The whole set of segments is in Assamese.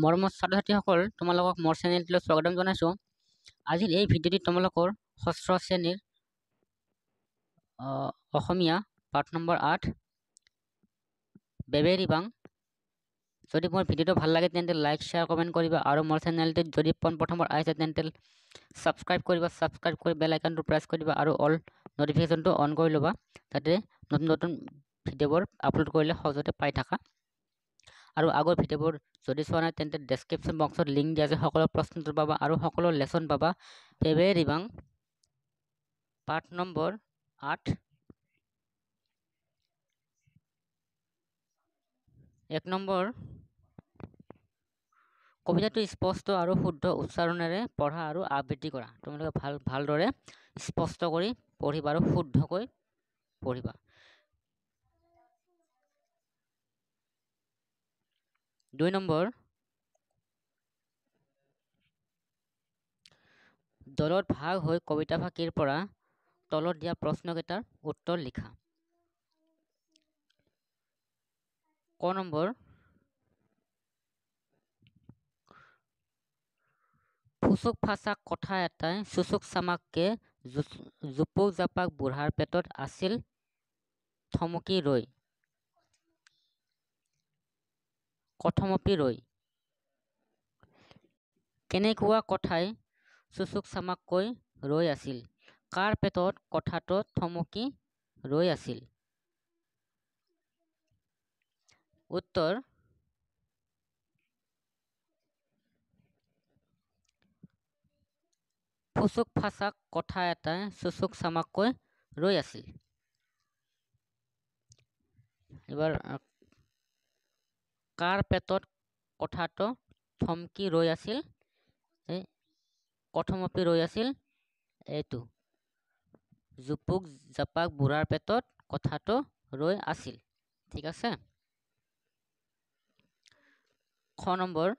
মৰমৰ ছাত্ৰ-ছাত্ৰীসকল, তোমালোকক মোৰ চেনেলটোলৈ স্বাগতম জনাইছোঁ। আজিৰ এই ভিডিঅ'টিত তোমালোকৰ ষষ্ঠ শ্ৰেণীৰ অসমীয়া পাঠ নম্বৰ 8 বেবেৰিবাং। যদি মোৰ ভিডিঅ'টো ভাল লাগে তেন্তে লাইক, শ্বেয়াৰ, কমেণ্ট কৰিবা আৰু মোৰ চেনেলটোত যদি প্ৰথমবাৰ আহিছে তেন্তে ছাবস্ক্ৰাইব কৰিবা। ছাবস্ক্ৰাইব কৰি বেল আইকনটো প্ৰেছ কৰি দিবা আৰু অল নটিফিকেশ্যনটো অন কৰি ল'বা, যাতে নতুন নতুন ভিডিঅ'বোৰ আপলোড কৰিলে সহজতে পাই থাকা। আৰু আগৰ ভিডিঅ'বোৰ যদি চোৱা নাই তেন্তে ডেছক্ৰিপশ্যন বক্সত লিংক দিয়া আছে, সকলো প্ৰশ্নোত্তৰ পাবা আৰু সকলো লেচন পাবা। বেবেৰিবাং পাঠ নম্বৰ 8 1 নম্বৰ কবিতাটো স্পষ্ট আৰু শুদ্ধ উচ্চাৰণেৰে পঢ়া আৰু আবৃত্তি কৰা। তোমালোকে ভালদৰে স্পষ্ট কৰি পঢ়িবা আৰু শুদ্ধকৈ পঢ়িবা। 2 নম্বৰ দলত ভাগ হৈ কবিতা ফাঁকিৰ পৰা তলত দিয়া প্ৰশ্নকেইটাৰ উত্তৰ লিখা। ক নম্বৰ ফুচুক ফাচাক কথা এটাই চুচুক চামাককে জোপোক জাপাক বুঢ়াৰ পেটত আছিল থমকি ৰৈ। কথমপি ৰৈ। কেনেকুৱা কথাই চুচুক চামাককৈ ৰৈ আছিল, কাৰ পেটত কথাটো থমকি ৰৈ আছিল? উত্তৰ ফুচুক ফাচাক কথা এটাই চুচুক চামাককৈ ৰৈ আছিল। এবাৰ কাৰ পেটত কথাটো থমকি ৰৈ আছিল? কথমপি ৰৈ আছিল, এইটো জোপোক জাপাক বুঢ়াৰ পেটত কথাটো ৰৈ আছিল। ঠিক আছে। খ নম্বৰ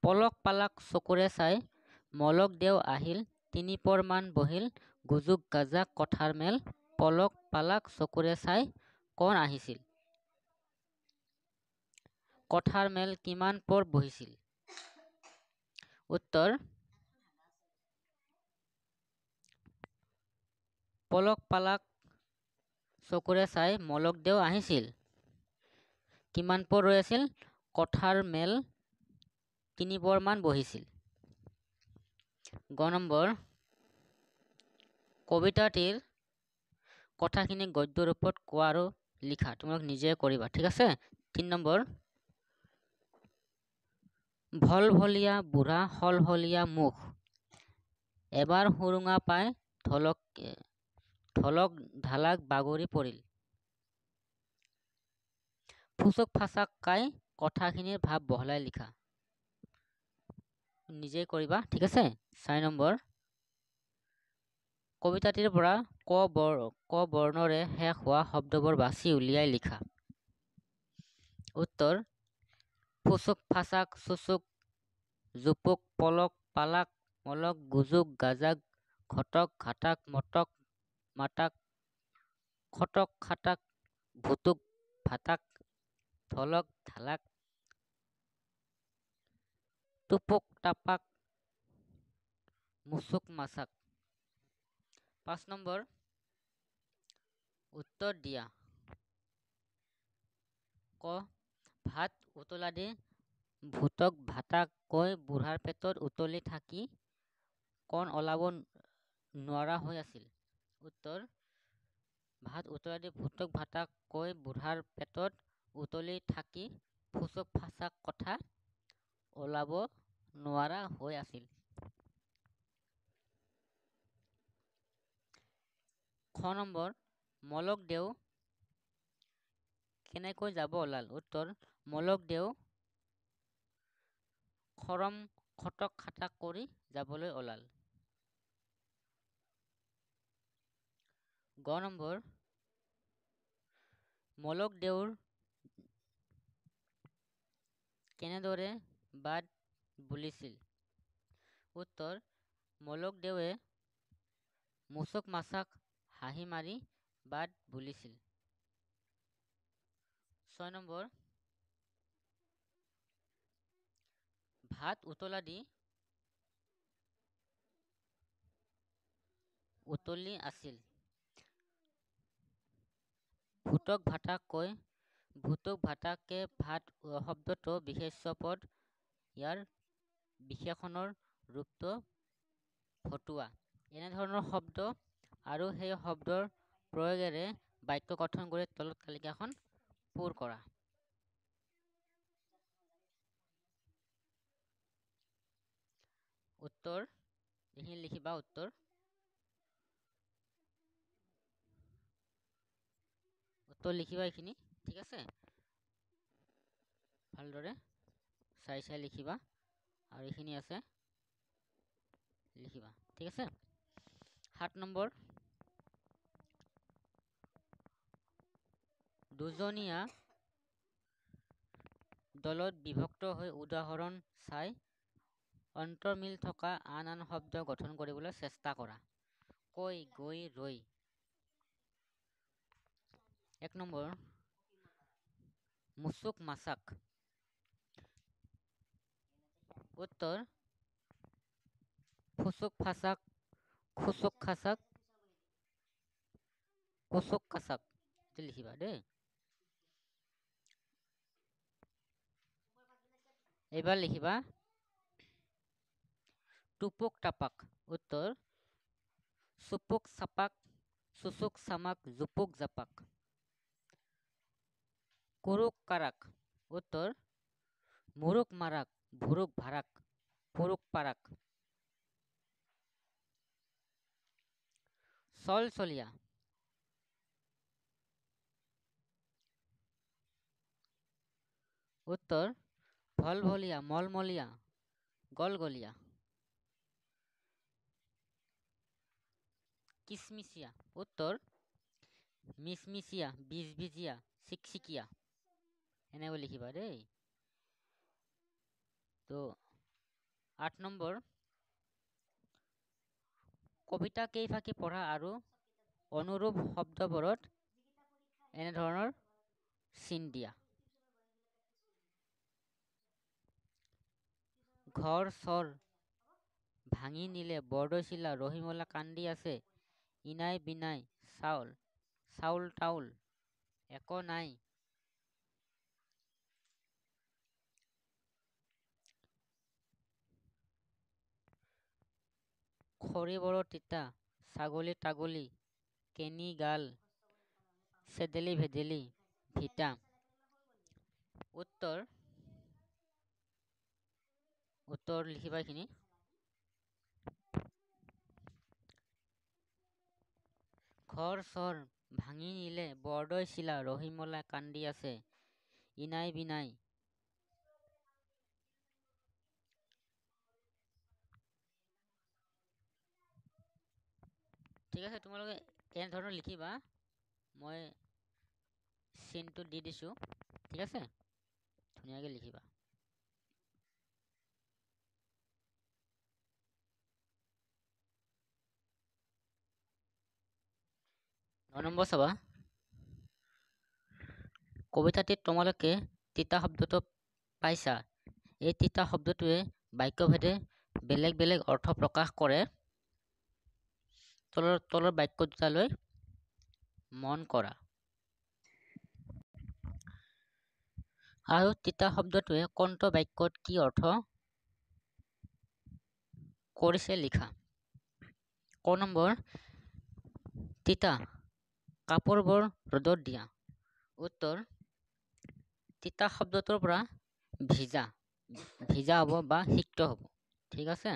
পলক পালাক চকুৰে চাই মলক দেও আহিল, তিনিপৰ মান বহিল, গুজুক গাজাক কথাৰ মেল, পলক পালাক চকুৰে চাই কোন আহিছিল? কথাৰ মেল কিমান পৰ বহিছিল? উত্তৰ পলক পালাক চকুৰে চাই মলক দেও আহিছিল, কিমান পৰ ৰৈ আছিল? কথাৰ মেল তিনিপৰ মান বহিছিল। গ নম্বৰ কবিতাটিৰ কথাখিনি গদ্য ৰূপত কোৱা আৰু লিখা। তোমালোক নিজে কৰিবা। ঠিক আছে। 3 নম্বৰ ভলভলীয়া বুঢ়া সলসলীয়া মুখ, এবাৰ সুৰুঙা পাই ঢলক ঢালাক বাগৰি পৰিল। ফুচুক ফাচাক কাই কথাখিনিৰ ভাৱ বহলাই লিখা। নিজে কৰিবা। ঠিক আছে। 4 নম্বৰ কবিতাটিৰ পৰা ক বৰ্ণৰে শেষ হোৱা শব্দবোৰ বাছি উলিয়াই লিখা। উত্তৰ ফুচুক ফাচাক চুচুক জোপোক পলক পালাক মলক গুজুক গাজাক ঘটক ঘাটাক মটক মাটাক খটক খাটাক ভুতুক ভাটাক ঢলক ঢালাক টুপুক টাপাক মুচুক মাছাক। 5 নম্বৰ উত্তৰ দিয়া। ক ভাত উতলা দি ভুতক ভাটাক কৈ বুঢ়াৰ পেটত উতলি থাকি কণ ওলাব নোৱাৰা হৈ আছিল। উত্তৰ ভাত উতলা দি ভুতক ভাটাক কৈ বুঢ়াৰ পেটত উতলি থাকি ফুচুক ফাচাক কথা ওলাব নোৱাৰা হৈ আছিল। খ নম্বৰ মলক দেও কেনেকৈ যাব ওলাল? উত্তৰ মলক দেও খৰম খটক খাটাক কৰি যাবলৈ ওলাল। গ নম্বৰ মলক দেওৰ কেনেদৰে বাট বুলিছিল? উত্তৰ মলক দেৱে মুচুক মাছাক হাঁহি মাৰি বাট বুলিছিল। 6 নম্বৰ ভাত উতলি আছিল। ভূতক ভাতাকে ভাত শব্দটো বিশেষ্য পদ, ইয়াৰ বিশেষণৰ ৰূপটো ভতুৱা। এনেধৰণৰ শব্দ আৰু সেই শব্দৰ প্ৰয়োগেৰে বাক্য গঠন কৰি তলত তালিকাখন পূৰ কৰা। উত্তৰ এইখিনি লিখিবা। উত্তৰ লিখিবা এইখিনি, ঠিক আছে। ভালদৰে চাই লিখিবা আৰু এইখিনি আছে লিখিবা, ঠিক আছে। 7 নম্বৰ, দুজনীয়া দলত বিভক্ত হৈ উদাহৰণ চাই অন্তৰ্মিল থকা আন শব্দ গঠন কৰিবলৈ চেষ্টা কৰা। কৈ, গৈ, ৰৈ। 1 নম্বৰ, মুচুক মাচাক। উত্তৰ ফুচুক ফাচাক, খুচুক খাচাক, কুচুক কাচাক। লিখিবা দেই। এইবাৰ লিখিবা টুপুক টাপাক। উত্তৰ চুপুক চাপাক, চুচুক চামাক, জুপুক জাপাক। কুৰুক কাৰাক। উত্তৰ মুৰুক মাৰাক, ভুৰুক ভাৰাক, পুৰুক পাৰাক। চলচলীয়া। উত্তৰ ভলভলীয়া, মলমলীয়া, গলগলীয়া। কিচমিচিয়া। উত্তৰ মিচমিচিয়া, বিজবিজিয়া, চিকচিকিয়া। এনেকৈ লিখিবা দেই। তো 8 নম্বৰ, কবিতা কেইফাকি পঢ়া আৰু অনুৰূপ শব্দবোৰত এনেধৰণৰ চিন দিয়া। ঘৰ চৰ ভাঙি নিলে, বৰদৈচিলা ৰহিমলা কান্দি আছে, ইনাই বিনাই চাউল তাউল একো নাই। খৰি বৰ তিতা, ছাগলী তাগলী, কেনি গাল, চেদেলি ভেদেলি, ভিটা। উত্তৰ লিখিবা এইখিনি। ঘৰ চৰ ভাঙি নিলে, বৰদৈচিলা ৰহিমলা কান্দি আছে, ইনাই বিনাই। ঠিক আছে, তোমালোকে এনেধৰণৰ লিখিবা। মই চিনটো দি দিছোঁ, ঠিক আছে। ধুনীয়াকৈ লিখিবা। 9 নম্বৰ চাবা। কবিতাটিত তোমালোকে তিতা শব্দটো পাইছা। এই তিতা শব্দটোৱে বাক্যভেদে বেলেগ বেলেগ অৰ্থ প্ৰকাশ কৰে। তলৰ বাক্য দুটালৈ মন কৰা। আৰু তিতা শব্দটোৱে কোনটো বাক্যত কি অৰ্থ কৰিছে লিখা। ক নম্বৰ, তিতা কাপোৰবোৰ ৰ'দত দিয়া। উত্তৰ তিতা শব্দটোৰ পৰা ভিজা হ'ব বা সিক্ত হ'ব, ঠিক আছে।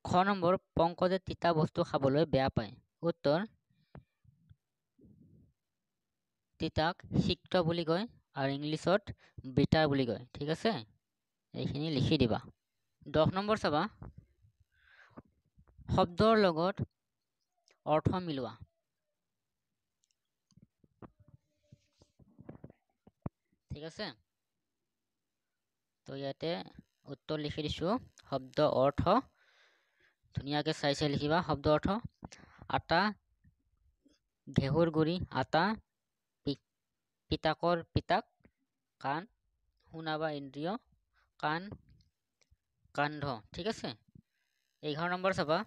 খ নম্বৰ, পংকজে তিতা বস্তু খাবলৈ বেয়া পায়। উত্তৰ তিতাক সিক্ত বুলি কয় আৰু ইংলিছত বিটাৰ বুলি কয়, ঠিক আছে। এইখিনি লিখি দিবা। 10 নম্বৰ চাবা। শব্দৰ লগত অৰ্থ মিলোৱা। ঠিক আছে, তো ইয়াতে উত্তৰ লিখি দিছোঁ। শব্দ অৰ্থ ধুনীয়াকৈ চাই লিখিবা। শব্দ অৰ্থ: আটা, ঘেঁহুৰ গুৰি, আটা, পিতাকৰ পিতাক, কাণ, শুনা বা ইন্দ্ৰিয়, কাণ, কান্ধ। ঠিক আছে, 11 নম্বৰ চাবা,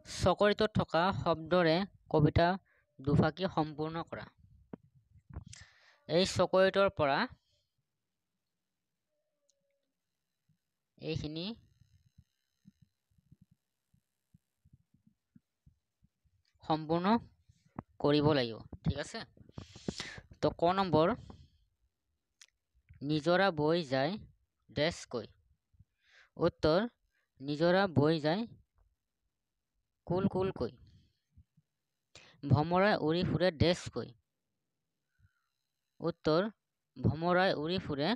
চকৰিটোত থকা শব্দৰে কবিতা দুফাকি সম্পূৰ্ণ কৰা। এই চকৰিটোৰ পৰা এইখিনি সম্পূৰ্ণ কৰিব লাগিব। ঠিক আছে, তো ক নম্বৰ, নিজৰা বৈ যায় ডেছকৈ। উত্তৰ, নিজৰা বৈ যায় কুল কুলকৈ। ভমৰাই উৰি ফুৰে ডেছকৈ। উত্তৰ, ভমৰাই উৰি ফুৰে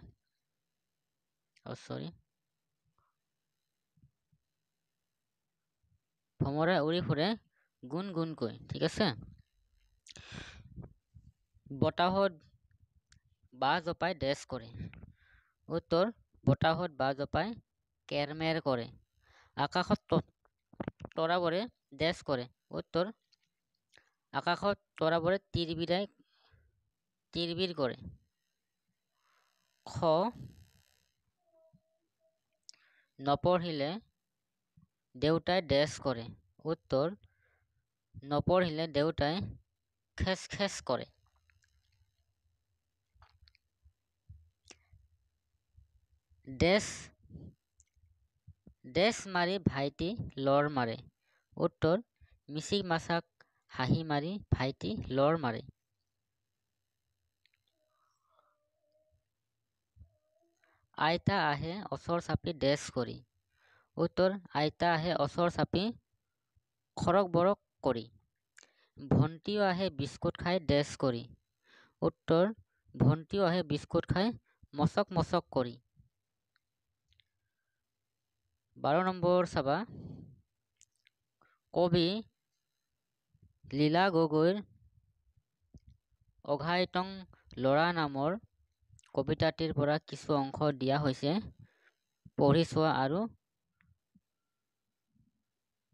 ভমৰাই উৰি ফুৰে গুণ গুণকৈ। ঠিক আছে, বতাহত বাঁহ জপাই ডেছ কৰে। উত্তৰ, বতাহত বাঁহ জপাই কেৰমেৰ কৰে। আকাশত তৰাবোৰে ডেছ কৰে। উত্তৰ, আকাশত তৰাবোৰে তিৰবিৰ কৰে। খ, নপঢ়িলে দেউতাই ডেছ কৰে। উত্তৰ, নপঢ়িলে দেউতাই খেচ খেচ কৰে। ডেছ মাৰি ভাইটি লৰ মাৰে। উত্তৰ, মিচিক মাছাক হাঁহি মাৰি ভাইটি লৰ মাৰে। আইতা আহে ওচৰ চাপি ডেছ কৰি। উত্তৰ, আইতা আহে ওচৰ চাপি খৰক বৰক কৰি। ভণ্টিও আহে বিস্কুট খাই ডেছ কৰি। উত্তৰ, ভণ্টিও আহে বিস্কুট খাই মচক মচক কৰি। 12 নম্বৰ চাবা, কবি লীলা গগৈৰ অঘাইটং ল'ৰা নামৰ কবিতাটিৰ পৰা কিছু অংশ দিয়া হৈছে, পঢ়ি চোৱা আৰু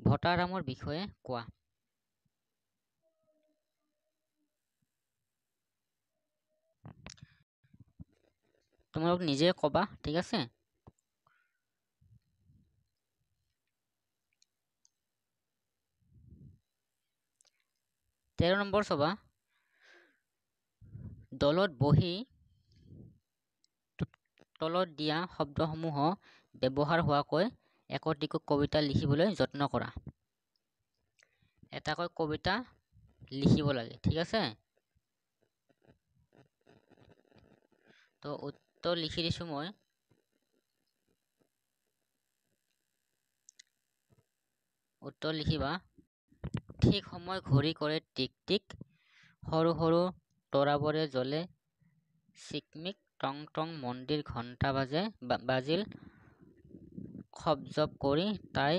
ভটাৰামৰ বিষয়ে কোৱা। তোমালোক নিজে কবা। ঠিক আছে, তেৰ নম্বৰ চাবা, দলত বহি তলত দিয়া শব্দসমূহ ব্যৱহাৰ হোৱাকৈ একোটিকৈ কবিতা লিখিবলৈ যত্ন কৰা। এটাকৈ কবিতা লিখিব লাগে। ঠিক আছে, তো উত্তৰ লিখি দিছো মই। উত্তৰ লিখিবা, ঠিক সময় ঘড়ী কৰে টিক টিক, সৰু সৰু তৰাবোৰে জ্বলে চিকমিক, টং টং মন্দিৰ ঘণ্টা বাজিল, খপজপ কৰি তাই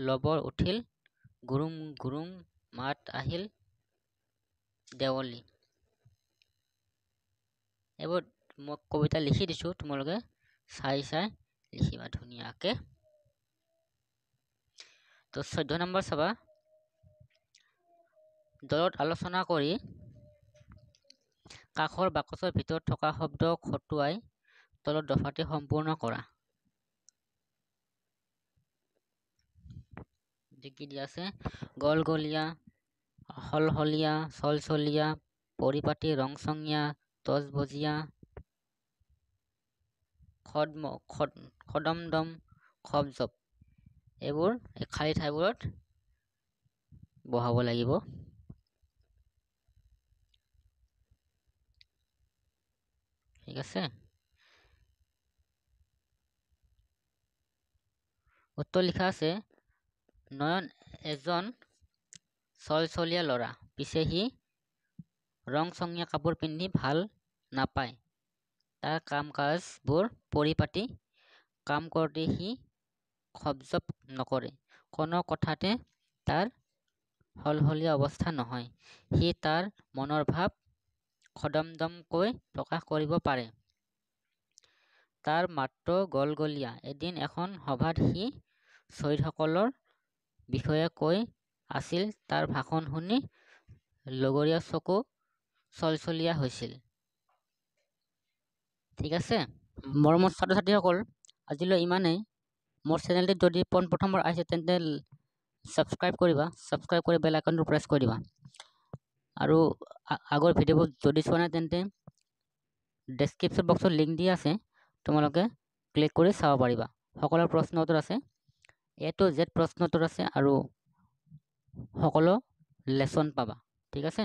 লবৰ উঠিল, গুৰুম গুৰুম মাত আহিল দেৱলী। এইবোৰ মই কবিতা লিখি দিছো, তোমালোকে চাই চাই লিখিবা ধুনীয়াকে। তো 14 নম্বৰ চাবা, দলত আলোচনা কৰি কাষৰ বাকচৰ ভিতৰত থকা শব্দ খটুৱাই তলত দফাটি সম্পূৰ্ণ কৰা। কি দিয়া আছে, গলগলীয়া, সলসলীয়া, চলচলীয়া, পৰিপাটি, ৰংচঙীয়া, তজবজীয়া, খদমদম, খপজপ, এইবোৰ এই খালী ঠাইবোৰত বহাব লাগিব। ঠিক আছে, উত্তৰ লিখা আছে, নয়ন এজন চলচলীয়া ল'ৰা, পিছে সি ৰংচঙীয়া কাপোৰ পিন্ধি ভাল নাপায়। তাৰ কাম কাজবোৰ পৰিপাটি, কাম কৰোঁতে সি খপজপ নকৰে। কোনো কথাতে তাৰ সলসলীয়া অৱস্থা নহয়। সি তাৰ মনৰ ভাৱ খদমদমকৈ প্ৰকাশ কৰিব পাৰে। তাৰ মাতটো গলগলীয়া। এদিন এখন সভাত সি শ্বহীদসকলৰ বিষয়ে কৈ আছিল। তাৰ ভাষণ শুনি লগৰীয়া চকু চলচলীয়া হৈছিল। ঠিক আছে, মৰমৰ ছাত্ৰ ছাত্ৰীসকল, আজিলৈ ইমানেই। মোৰ চেনেলটিত যদি পোনপ্ৰথমবাৰ আহিছে তেন্তে ছাবস্ক্ৰাইব কৰিবা, ছাবস্ক্ৰাইব কৰি বেল আইকনটো প্ৰেছ কৰি দিবা। আৰু আগৰ ভিডিঅ'বোৰ যদি চোৱা নাই তেন্তে ডেছক্ৰিপশ্যন বক্সত লিংক দিয়া আছে, তোমালোকে ক্লিক কৰি চাব পাৰিবা। সকলো প্ৰশ্ন উত্তৰ আছে, A to Z প্ৰশ্ন উত্তৰ আছে আৰু সকলো লেচন পাবা। ঠিক আছে।